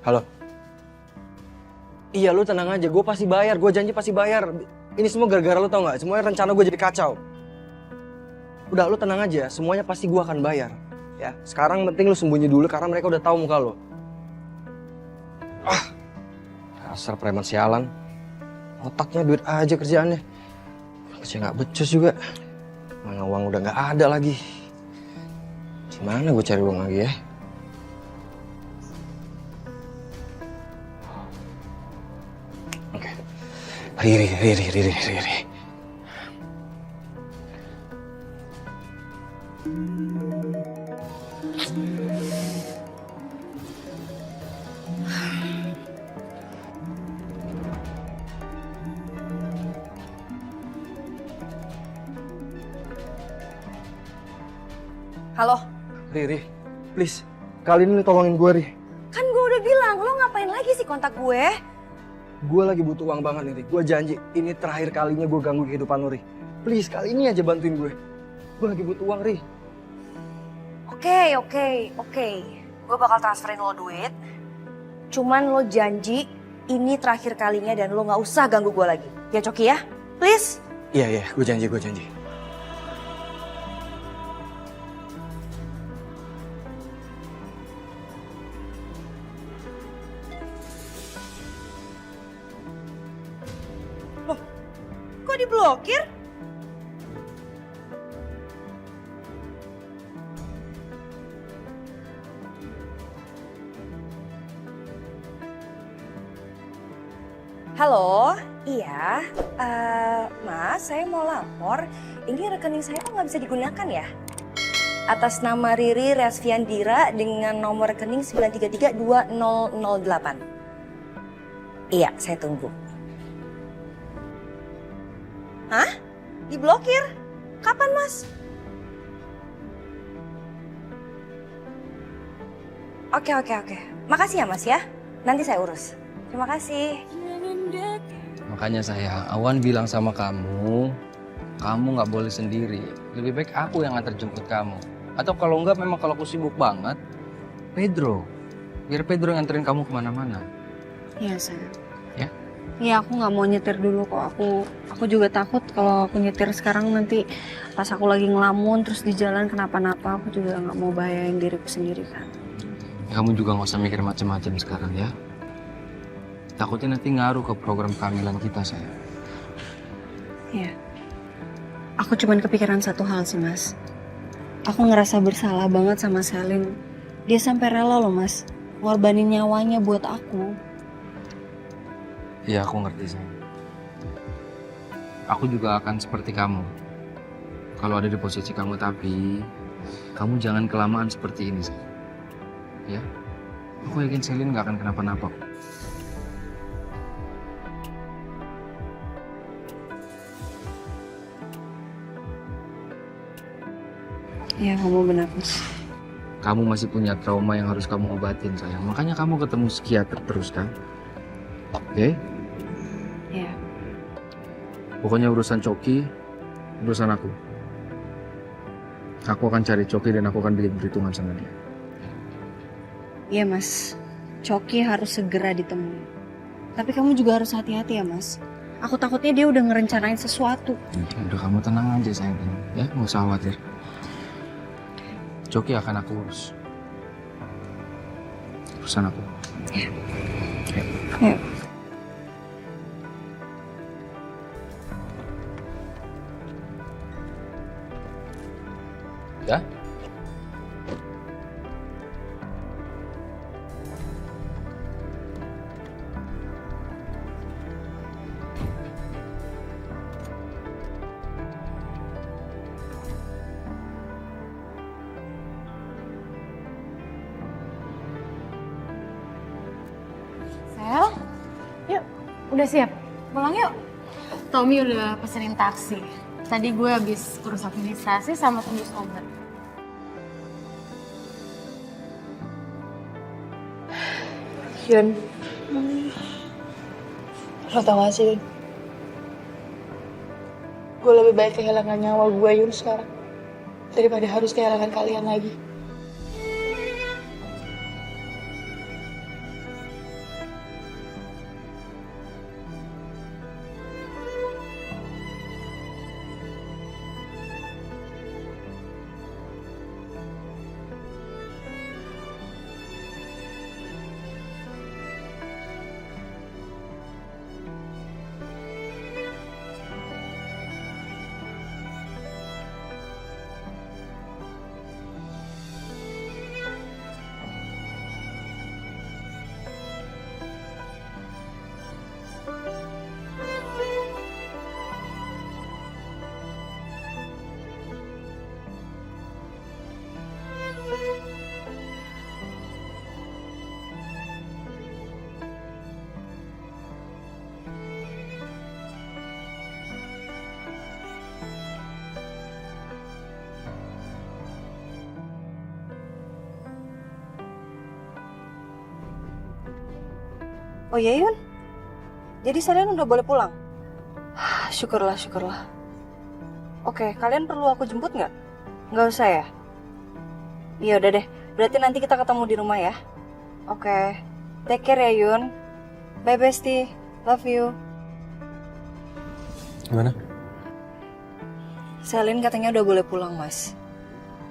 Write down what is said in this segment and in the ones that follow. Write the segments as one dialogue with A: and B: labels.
A: Halo? Iya, lu tenang aja, gue pasti bayar, gue janji pasti bayar. Ini semua gara-gara lu tau gak? Semuanya rencana gue jadi kacau. Udah, lu tenang aja, semuanya pasti gue akan bayar. Ya, sekarang penting lu sembunyi dulu karena mereka udah tahu muka lu. Dasar preman sialan. Otaknya duit aja kerjaannya. Kerja gak becus juga. Mana uang udah gak ada lagi. Gimana gue cari uang lagi ya? Oke. Riri.
B: Halo?
A: Riri, please. Kali ini tolongin gue, Ri.
B: Kan gue udah bilang, lo ngapain lagi sih kontak gue?
A: Gue lagi butuh uang banget nih, Ri. Gue janji, ini terakhir kalinya gue ganggu kehidupan lo, Ri. Please, kali ini aja bantuin gue. Gue lagi butuh uang, Ri.
B: Oke. Gue bakal transferin lo duit. Cuman lo janji ini terakhir kalinya dan lo gak usah ganggu gue lagi. Ya Coki ya? Please?
A: Iya, gue janji.
B: Loh, kok diblokir? Halo, iya, Mas, saya mau lapor. Ini rekening saya kok nggak bisa digunakan ya? Atas nama Riri Resviandira dengan nomor rekening 9332008. Iya, saya tunggu. Hah? Diblokir? Kapan, Mas? Oke. Makasih ya, Mas ya. Nanti saya urus. Terima kasih.
C: Makanya sayang, Awan bilang sama kamu nggak boleh sendiri. Lebih baik aku yang antar jemput kamu. Atau kalau enggak, memang kalau aku sibuk banget, Pedro. Biar Pedro yang anterin kamu kemana-mana.
D: Iya sayang.
C: Ya?
D: Iya, aku nggak mau nyetir dulu kok. Aku juga takut kalau aku nyetir sekarang nanti pas aku lagi ngelamun terus di jalan kenapa-napa. Aku juga nggak mau bahayain diriku sendiri kan.
C: Kamu juga nggak usah mikir macam-macam sekarang ya. Takutnya nanti ngaruh ke program kehamilan kita, sayang.
D: Iya. Aku cuman kepikiran satu hal sih, Mas. Aku ngerasa bersalah banget sama Selin. Dia sampai rela loh, Mas. Ngorbanin nyawanya buat aku.
C: Iya, aku ngerti, sayang. Aku juga akan seperti kamu. Kalau ada di posisi kamu, tapi kamu jangan kelamaan seperti ini, sayang. Ya? Aku yakin Selin nggak akan kenapa-napa.
D: Iya, kamu benar, Mas.
C: Kamu masih punya trauma yang harus kamu obatin, sayang. Makanya kamu ketemu psikiater terus, kan? Oke?
D: Iya.
C: Pokoknya urusan Coki, urusan aku. Aku akan cari Coki dan aku akan bikin perhitungan sama dia.
D: Iya, Mas. Coki harus segera ditemui. Tapi kamu juga harus hati-hati ya, Mas. Aku takutnya dia udah ngerencanain sesuatu.
C: Udah, kamu tenang aja, sayang. Ya, nggak usah khawatir. Coki akan aku urus. Urusan aku.
D: Iya.
C: Ya?
E: Sel, yuk, udah siap? Pulang yuk. Tommy udah pesenin taksi. Tadi gue habis urus administrasi sama tembus obat.
F: Yun, lo tau gak sih, Yun? Gue lebih baik kehilangan nyawa gue, Yun, sekarang. Daripada harus kehilangan kalian lagi.
B: Oh iya Yun? Jadi Selin udah boleh pulang? Syukurlah, syukurlah. Oke, kalian perlu aku jemput nggak? Nggak usah ya? Iya udah deh, berarti nanti kita ketemu di rumah ya. Oke, take care ya Yun. Bye bestie, love you.
A: Gimana?
B: Selin katanya udah boleh pulang mas.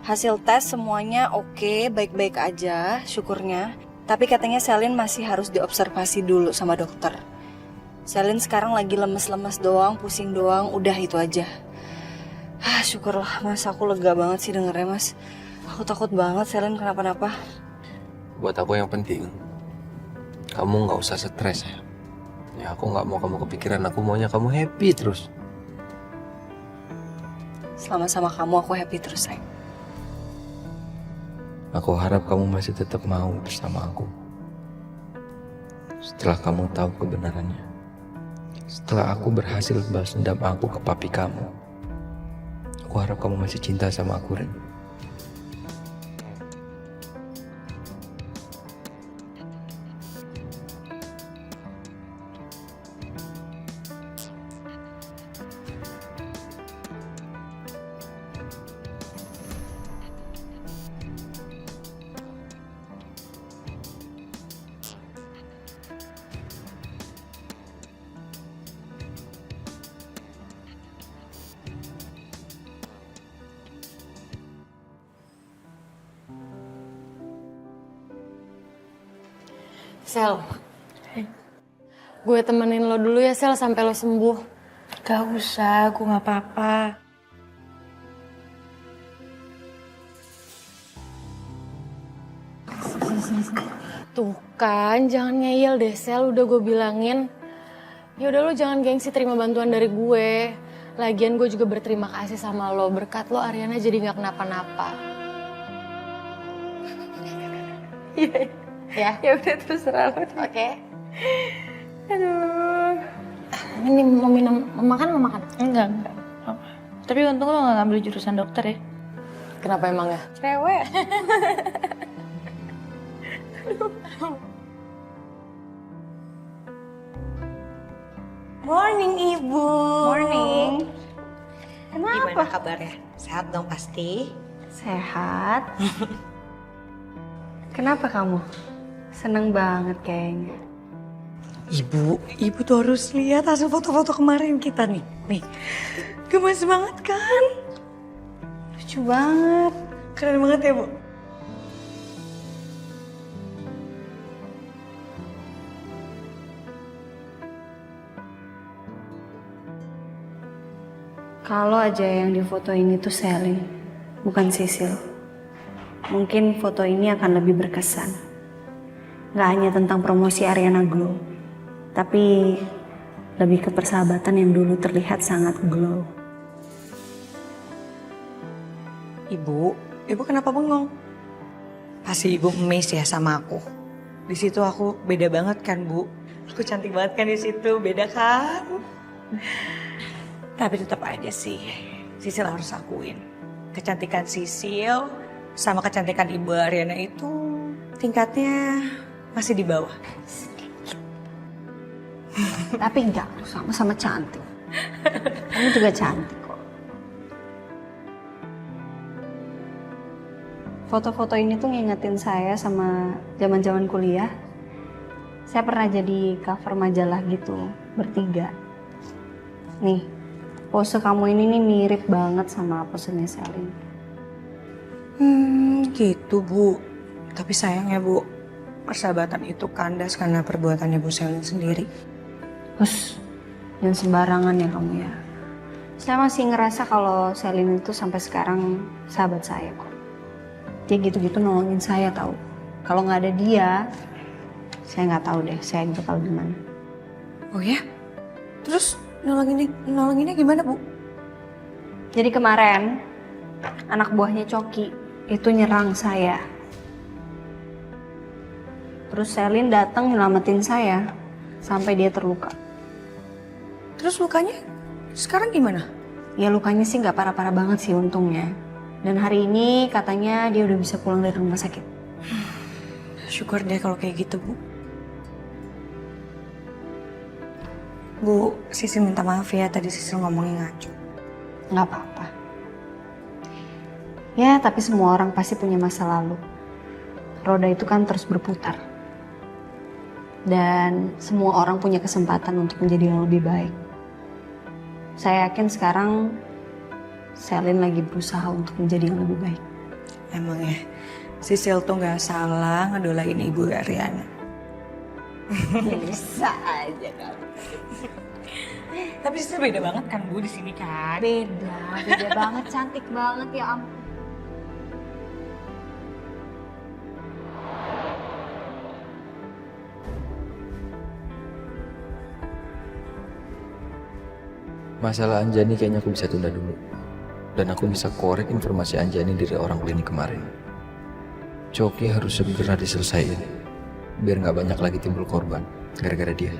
B: Hasil tes semuanya oke, baik-baik aja, syukurnya. Tapi katanya Selin masih harus diobservasi dulu sama dokter. Selin sekarang lagi lemes-lemes doang, pusing doang, udah itu aja. Syukurlah mas, aku lega banget sih dengernya mas. Aku takut banget Selin kenapa-napa.
G: Buat aku yang penting, kamu nggak usah stres ya. Ya aku nggak mau kamu kepikiran, aku maunya kamu happy terus.
B: Selama sama kamu aku happy terus sayang.
G: Aku harap kamu masih tetap mau bersama aku. Setelah kamu tahu kebenarannya. Setelah aku berhasil balas dendam aku ke papi kamu. Aku harap kamu masih cinta sama aku, Ren.
E: Sel, gue temenin lo dulu ya Sel sampai lo sembuh.
F: Gak usah, gue gak apa-apa.
E: Tuh kan, jangan ngeyel deh Sel, udah gue bilangin. Ya udah lo jangan gengsi terima bantuan dari gue. Lagian gue juga berterima kasih sama lo, berkat lo Ariana jadi gak kenapa-napa. Ya?
F: Ya udah terserah lo.
E: Oke.
F: Aduh.
E: Ini mau minum, mau makan?
F: Enggak. Apa. Tapi untung lo gak ngambil jurusan dokter ya.
E: Kenapa emang ya?
F: Cewek.
H: Morning Ibu.
F: Morning.
H: Gimana kabarnya? Sehat dong pasti?
D: Sehat. Kenapa kamu? Seneng banget kayaknya.
H: Ibu tuh harus lihat hasil foto-foto kemarin kita nih. Nih, gemes banget kan?
D: Lucu banget.
H: Keren banget ya Bu.
D: Kalau aja yang di foto ini tuh Selin, bukan Sisil. Mungkin foto ini akan lebih berkesan. Gak hanya tentang promosi Ariana Glow, tapi lebih ke persahabatan yang dulu terlihat sangat glow.
H: Ibu kenapa bengong? Pasti Ibu amazed ya sama aku. Di situ aku beda banget kan Bu? Aku cantik banget kan di situ, beda kan? Tapi tetap aja sih, Sisil harus akuin. Kecantikan Sisil sama kecantikan Ibu Ariana itu tingkatnya masih di bawah.
D: Tapi enggak, sama-sama cantik. Kamu juga cantik kok. Foto-foto ini tuh ngingetin saya sama zaman-zaman kuliah. Saya pernah jadi cover majalah gitu, bertiga. Nih, pose kamu ini nih mirip banget sama posenya Selin.
H: Gitu Bu. Tapi sayang ya Bu, persahabatan itu kandas karena perbuatannya Bu Selin sendiri.
D: Terus, jangan sembarangan ya kamu ya. Saya masih ngerasa kalau Selin itu sampai sekarang sahabat saya kok. Dia gitu-gitu nolongin saya tahu. Kalau nggak ada dia, saya nggak tahu deh saya bakal gimana.
H: Oh ya? Terus nolonginnya gimana Bu?
D: Jadi kemarin anak buahnya Coki itu nyerang saya. Terus Selin datang nyelamatin saya sampai dia terluka.
H: Terus lukanya sekarang gimana?
D: Ya lukanya sih nggak parah-parah banget sih untungnya. Dan hari ini katanya dia udah bisa pulang dari rumah sakit.
H: Syukur deh kalau kayak gitu Bu. Bu, Sisil minta maaf ya tadi Sisil ngomongnya ngaco.
D: Nggak apa-apa. Ya, tapi semua orang pasti punya masa lalu. Roda itu kan terus berputar. Dan semua orang punya kesempatan untuk menjadi yang lebih baik. Saya yakin sekarang Selin lagi berusaha untuk menjadi yang lebih baik.
H: Emang ya, Sisil tuh nggak salah ngedolain Ibu Ariana.
D: Bisa aja kamu.
H: Tapi Sisil beda banget kan Bu di sini kan?
D: Beda banget, cantik banget ya ampun.
G: Masalah Anjani kayaknya aku bisa tunda dulu. Dan aku bisa korek informasi Anjani dari orang klinik kemarin. Coki harus segera diselesaikan. Biar nggak banyak lagi timbul korban gara-gara dia.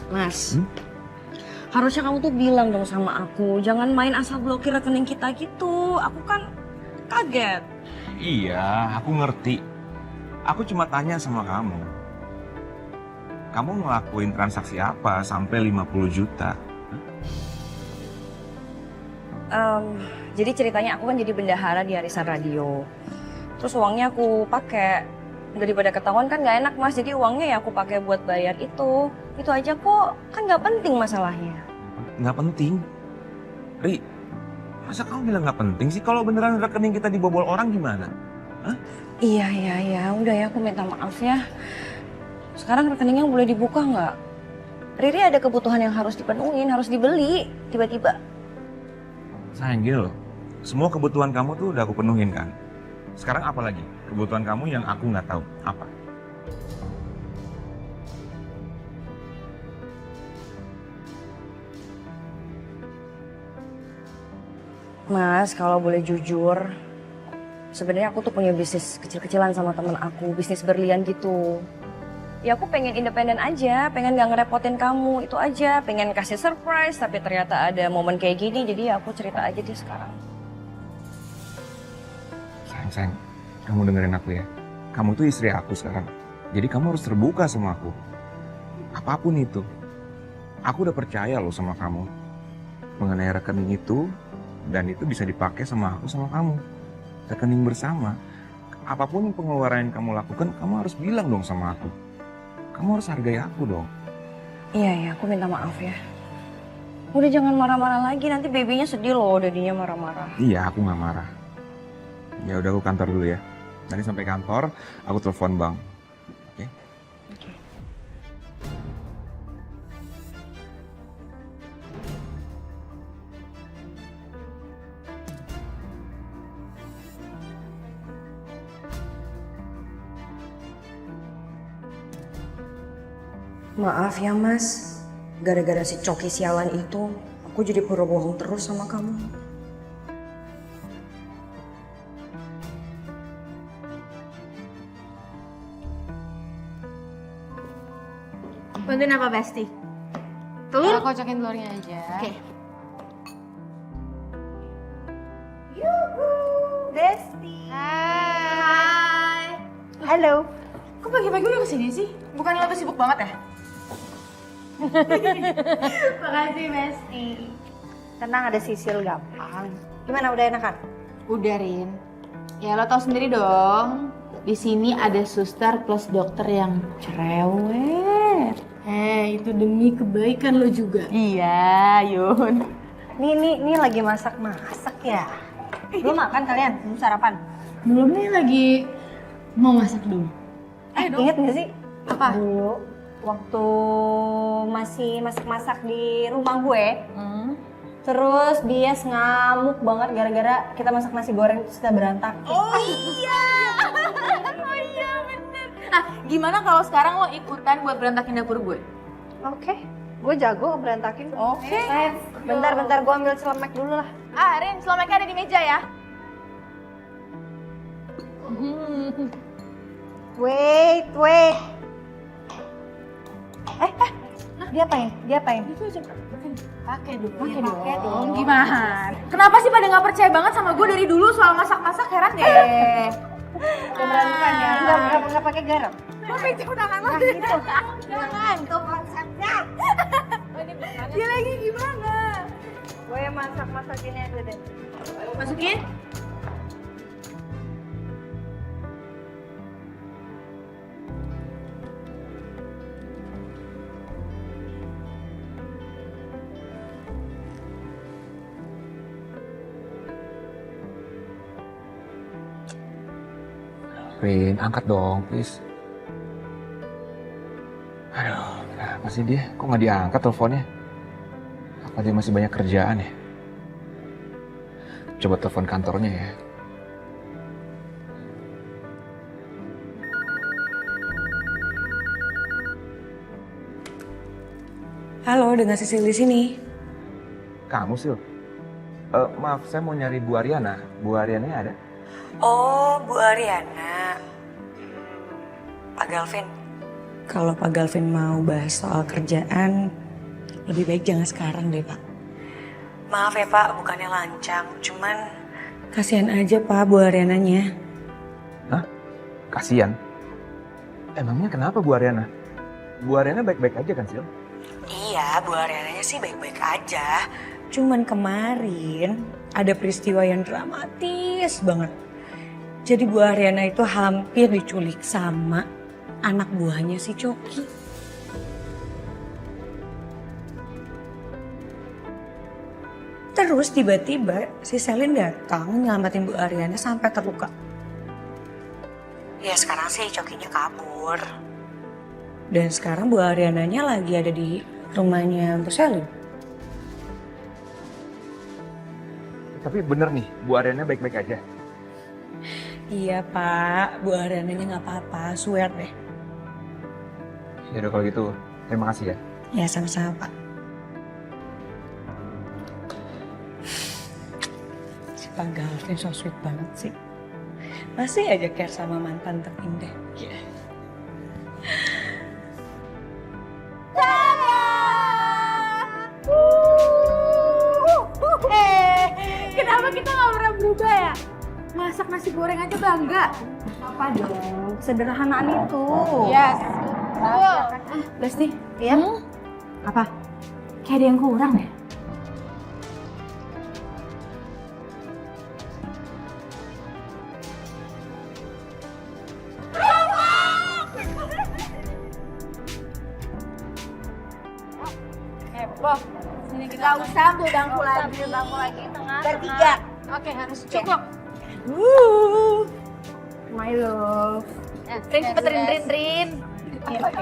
B: Mas, harusnya kamu tuh bilang dong sama aku, jangan main asal blokir rekening kita gitu. Aku kan kaget.
I: Iya, aku ngerti. Aku cuma tanya sama kamu. Kamu ngelakuin transaksi apa sampai 50 juta?
B: Jadi ceritanya aku kan jadi bendahara di arisan radio. Terus uangnya aku pakai. Daripada ketahuan kan nggak enak mas, jadi uangnya ya aku pakai buat bayar itu. Itu aja kok, kan nggak penting masalahnya.
I: Nggak penting. Ri, masa kamu bilang nggak penting sih? Kalau beneran rekening kita dibobol orang gimana? Hah?
B: Iya, udah ya aku minta maaf ya. Sekarang rekeningnya boleh dibuka nggak? Riri ada kebutuhan yang harus dipenuhin, harus dibeli tiba-tiba.
I: Sayang gini loh, semua kebutuhan kamu tuh udah aku penuhin kan? Sekarang apa lagi? Kebutuhan kamu yang aku nggak tahu, apa?
B: Mas, kalau boleh jujur, sebenarnya aku tuh punya bisnis kecil-kecilan sama temen aku, bisnis berlian gitu. Ya aku pengen independen aja, pengen gak ngerepotin kamu, itu aja. Pengen kasih surprise, tapi ternyata ada momen kayak gini, jadi ya aku cerita aja deh sekarang.
I: Sayang, kamu dengerin aku ya. Kamu tuh istri aku sekarang. Jadi kamu harus terbuka sama aku. Apapun itu. Aku udah percaya loh sama kamu. Mengenai rekening itu, dan itu bisa dipakai sama aku sama kamu. Rekening bersama. Apapun pengeluaran yang kamu lakukan, kamu harus bilang dong sama aku. Kamu harus hargai aku dong.
B: Iya, aku minta maaf ya. Udah jangan marah-marah lagi, nanti babynya sedih loh dadinya marah-marah.
I: Iya, aku nggak marah. Ya udah aku kantor dulu ya. Nanti sampai kantor, aku telepon Bang. Oke?
B: Oke. Maaf ya mas, gara-gara si Coki sialan itu, aku jadi pura bohong terus sama kamu.
F: Bantuin apa Besti?
E: Aku kocokin telurnya aja.
F: Oke.
E: Besti.
F: Hai. Halo. Kok pagi-pagi udah kesini sih? Bukannya lo tuh sibuk banget ya? Makasih Besti.
J: Tenang, ada Sisil gampang. Gimana, udah enakan?
E: Udah Rin. Ya lo tau sendiri dong. Di sini ada suster plus dokter yang cerewet. Itu demi kebaikan lo juga.
J: Iya, Yun. Nih lagi masak ya? Belum makan kalian? Belum sarapan?
E: Belum nih lagi mau masak dulu.
J: Ingat gak sih?
E: Apa?
J: Dulu, waktu masih masak-masak di rumah gue, terus dia ngamuk banget gara-gara kita masak nasi goreng terus kita berantakan.
E: Oh iya bener. Nah gimana kalau sekarang lo ikutan buat berantakin dapur gue?
J: Oke, gue jago berantakin. Oke. Bentar, gue ambil celemek dulu lah.
E: Rin, selomeknya ada di meja ya.
J: Wait. Diapain?
F: Pakai dong. Gimana? Kenapa sih pada nggak percaya banget sama gue dari dulu soal masak-masak, heran deh.
J: Keberanian ya. Enggak pakai garam.
F: Pakai jauh tangan lo.
J: Jangan, tuh konsepnya.
F: Dia lagi gimana?
J: Gue masak ini aja deh.
F: Masukin.
I: Rin, angkat dong, please. Aduh, kenapa sih dia? Kok nggak diangkat teleponnya? Apa dia masih banyak kerjaan ya? Coba telepon kantornya ya.
H: Halo, dengan Sisil di sini.
I: Kamu Sil? Maaf, saya mau nyari Bu Ariana. Bu Ariana ada?
H: Oh, Bu Ariana. Pak Galvin. Kalau Pak Galvin mau bahas soal kerjaan, lebih baik jangan sekarang deh, Pak. Maaf ya, Pak, bukannya lancang. Cuman kasihan aja, Pak, Bu Ariananya.
I: Hah? Kasian? Emangnya kenapa Bu Ariana? Bu Ariana baik-baik aja kan, Sil?
H: Iya, Bu Ariananya sih baik-baik aja. Cuman kemarin ada peristiwa yang dramatis banget. Jadi Bu Ariana itu hampir diculik sama anak buahnya si Coki. Terus tiba-tiba si Selin datang nyelamatin Bu Ariana sampai terluka. Ya sekarang sih Cokinya kabur. Dan sekarang Bu Ariananya lagi ada di rumahnya Bu Selin.
I: Tapi bener nih, Bu Ariana baik-baik aja.
H: Iya Pak, Bu Ariananya nggak apa-apa, swear deh.
I: Ya udah kalau gitu, terima kasih ya.
H: Ya sama-sama Pak. Si Pak Galvin so sweet banget sih. Masih aja care sama mantan terindah.
F: Kenapa kita nggak pernah berubah ya? Masak nasi goreng aja bangga.
J: Apa dong? Sederhanaan itu.
F: Yes. Lesti,
J: Iya? Apa?
F: kayak ada yang kurang deh. Heboh. Sini kita nggak usah ambil bangku lagi.
J: Tengah.
F: Bertiga. Oke, harus cukup.
J: My love.
F: Rin, cepet Rin.
J: Oke.